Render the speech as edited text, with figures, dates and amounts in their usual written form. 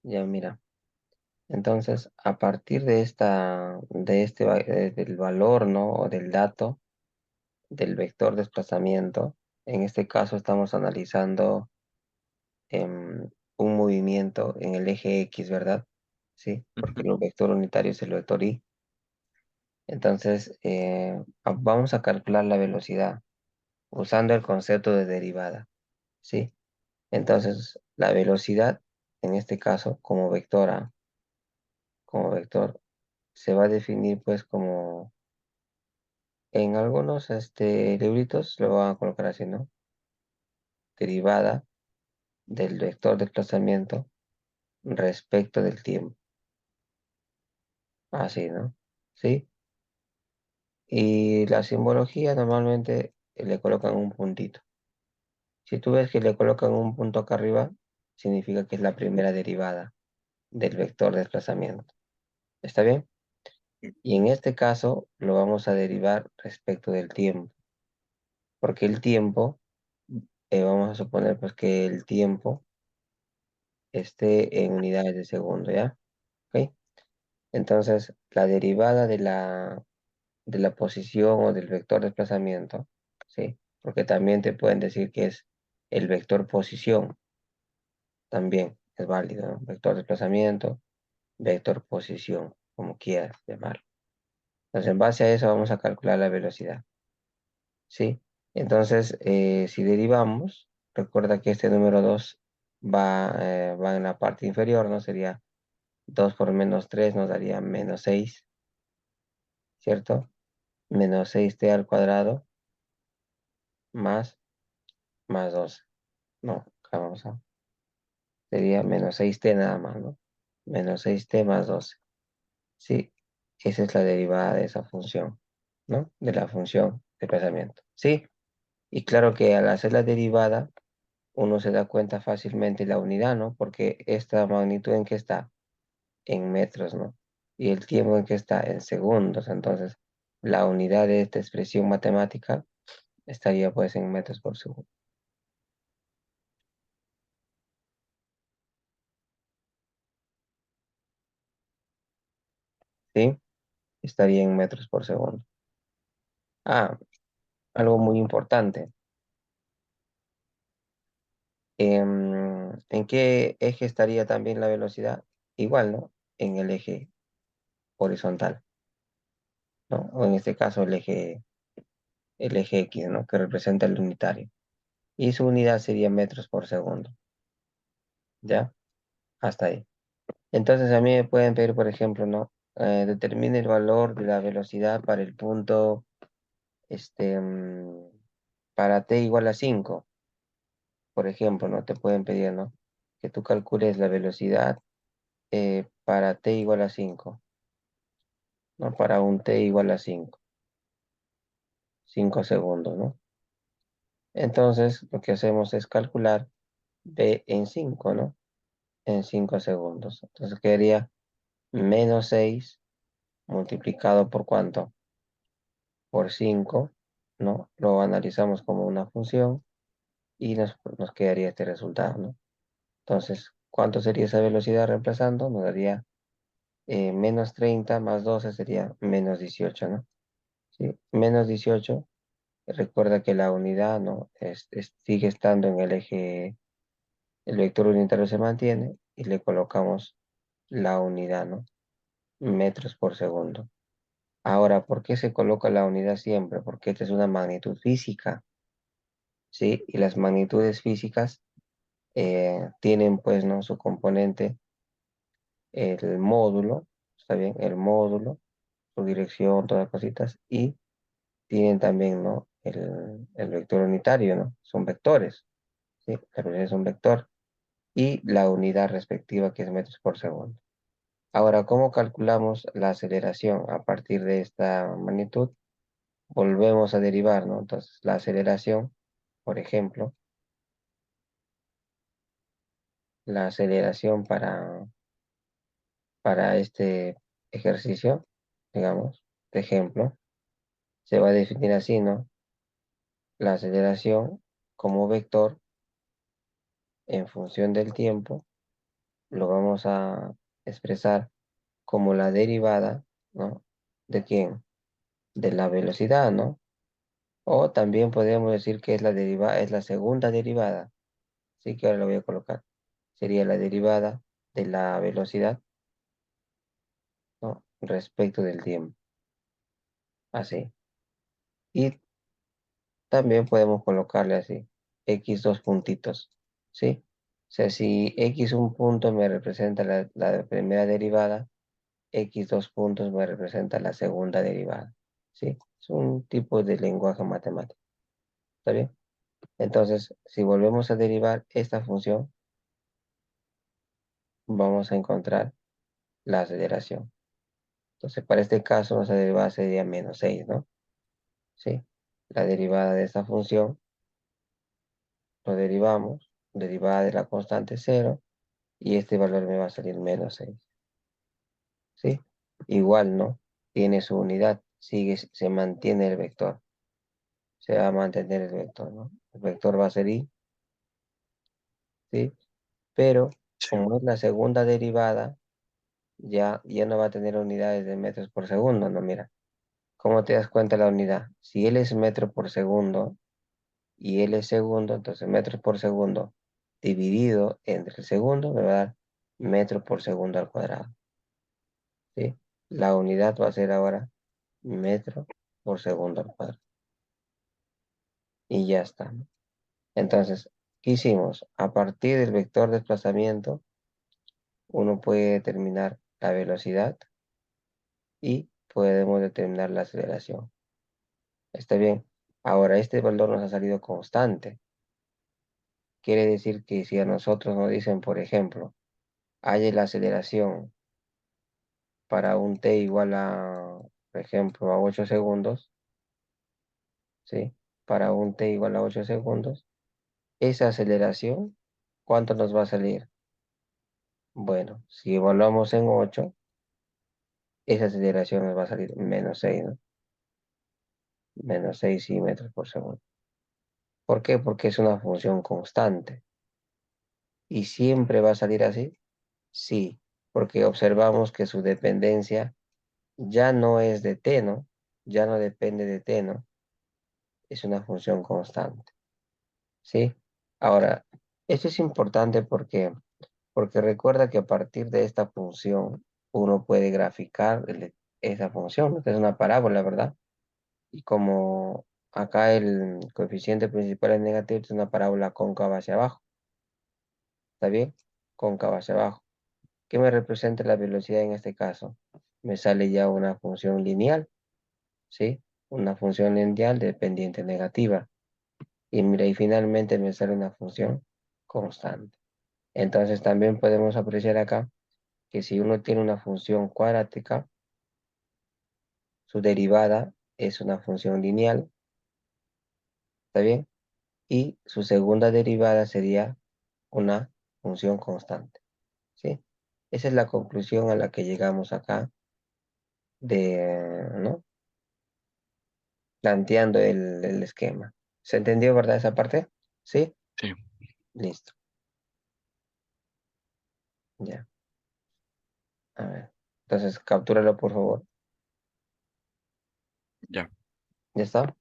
Ya mira. Entonces, a partir de del valor, ¿no? O del dato del vector desplazamiento, en este caso estamos analizando un movimiento en el eje X, ¿verdad? Sí, porque Ujú. el vector unitario es el vector Y. Entonces, vamos a calcular la velocidad usando el concepto de derivada, ¿sí? Entonces, la velocidad, en este caso, como vector, se va a definir pues como, en algunos libritos lo van a colocar así, ¿no? Derivada del vector desplazamiento respecto del tiempo, así, ¿no? ¿Sí? Y la simbología normalmente le colocan un puntito. Si tú ves que le colocan un punto acá arriba, significa que es la primera derivada del vector de desplazamiento. ¿Está bien? Y en este caso lo vamos a derivar respecto del tiempo, porque el tiempo, vamos a suponer pues que el tiempo esté en unidades de segundo, ¿ya? ¿Ok? Entonces, la derivada de la posición o del vector de desplazamiento, ¿sí? Porque también te pueden decir que es el vector posición, también es válido, ¿no? Vector desplazamiento, vector posición, como quieras llamarlo. Entonces, en base a eso vamos a calcular la velocidad, ¿sí? Entonces, si derivamos, recuerda que este número 2 va en la parte inferior, ¿no? Sería 2 por menos 3 nos daría menos 6, ¿cierto? Menos 6t al cuadrado más, más 12. No, acá vamos a, sería menos 6t nada más, ¿no? Menos 6t más 12. Sí, esa es la derivada de esa función, ¿no? De la función de desplazamiento. Sí, y claro que al hacer la derivada, uno se da cuenta fácilmente la unidad, ¿no? Porque esta magnitud en que está, en metros, ¿no? Y el tiempo en que está, en segundos. Entonces, la unidad de esta expresión matemática estaría pues en metros por segundo. ¿Sí? Estaría en metros por segundo. Ah, algo muy importante. ¿En qué eje estaría también la velocidad? Igual, ¿no? En el eje horizontal, ¿no? O en este caso el eje X, ¿no? Que representa el unitario. Y su unidad sería metros por segundo. ¿Ya? Hasta ahí. Entonces a mí me pueden pedir, por ejemplo, ¿no? Determine el valor de la velocidad para el punto, este, mm, para t igual a 5, por ejemplo, ¿no? Te pueden pedir, ¿no? Que tú calcules la velocidad para t igual a 5, ¿no? Para un t igual a 5 segundos, ¿no? Entonces lo que hacemos es calcular b en 5, ¿no? En 5 segundos. Entonces quedaría menos 6 multiplicado por ¿cuánto? Por 5, ¿no? Lo analizamos como una función y nos quedaría este resultado, ¿no? Entonces, ¿cuánto sería esa velocidad reemplazando? Nos daría menos 30 más 12 sería menos 18, ¿no? Sí, menos 18. Recuerda que la unidad, ¿no? Sigue estando en el eje, el vector unitario se mantiene y le colocamos la unidad, ¿no? Metros por segundo. Ahora, ¿por qué se coloca la unidad siempre? Porque esta es una magnitud física, ¿sí? Y las magnitudes físicas tienen, pues, ¿no? Su componente, el módulo, ¿está bien? El módulo, su dirección, todas las cositas, y tienen también, ¿no? El vector unitario, ¿no? Son vectores, ¿sí? La velocidad es un vector y la unidad respectiva que es metros por segundo. Ahora, ¿cómo calculamos la aceleración a partir de esta magnitud? Volvemos a derivar, ¿no? Entonces, la aceleración, por ejemplo, la aceleración para este ejercicio, digamos, de ejemplo, se va a definir así, ¿no? La aceleración como vector en función del tiempo lo vamos a expresar como la derivada, ¿no? ¿De quién? De la velocidad, ¿no? O también podríamos decir que es la derivada, es la segunda derivada. Sí que ahora lo voy a colocar. Sería la derivada de la velocidad, ¿no? Respecto del tiempo. Así. Y también podemos colocarle así. X dos puntitos. ¿Sí? O sea, si X un punto me representa la primera derivada, X dos puntos me representa la segunda derivada. ¿Sí? Es un tipo de lenguaje matemático. ¿Está bien? Entonces, si volvemos a derivar esta función, vamos a encontrar la aceleración. Entonces, para este caso, nuestra derivada sería -6, ¿no? ¿Sí? La derivada de esta función lo derivamos, derivada de la constante cero, y este valor me va a salir -6. ¿Sí? Igual, ¿no? Tiene su unidad, se mantiene el vector. Se va a mantener el vector, ¿no? El vector va a ser y, ¿sí? Pero, Sí, como es la segunda derivada, ya no va a tener unidades de metros por segundo, ¿no? Mira, ¿cómo te das cuenta la unidad? Si L es metro por segundo y L es segundo, entonces metros por segundo dividido entre el segundo me va a dar metro por segundo al cuadrado, ¿sí? La unidad va a ser ahora metro por segundo al cuadrado. Y ya está, ¿no? Entonces, ¿qué hicimos? A partir del vector de desplazamiento, uno puede determinar la velocidad y podemos determinar la aceleración. Está bien. Ahora, este valor nos ha salido constante. Quiere decir que si a nosotros nos dicen, por ejemplo, haya la aceleración para un t igual a, por ejemplo, a 8 segundos, ¿sí? Para un t igual a 8 segundos, esa aceleración, ¿cuánto nos va a salir? Bueno, si evaluamos en 8, esa aceleración nos va a salir -6, ¿no? -6 sí metros por segundo. ¿Por qué? Porque es una función constante. ¿Y siempre va a salir así? Sí, porque observamos que su dependencia ya no es de t, ¿no? Ya no depende de t, ¿no? Es una función constante, ¿sí? Ahora, esto es importante porque recuerda que a partir de esta función uno puede graficar esa función, que es una parábola, ¿verdad? Y como acá el coeficiente principal es negativo, es una parábola cóncava hacia abajo, ¿está bien? Cóncava hacia abajo. ¿Qué me representa la velocidad en este caso? Me sale ya una función lineal, ¿sí? Una función lineal de pendiente negativa. Y mira, y finalmente me sale una función constante. Entonces también podemos apreciar acá que si uno tiene una función cuadrática, su derivada es una función lineal, ¿está bien? Y su segunda derivada sería una función constante, ¿sí? Esa es la conclusión a la que llegamos acá ¿no? Planteando el esquema. ¿Se entendió, verdad, esa parte? ¿Sí? sí, Listo. Ya. A ver. Entonces, captúralo, por favor. ya. ¿Ya está?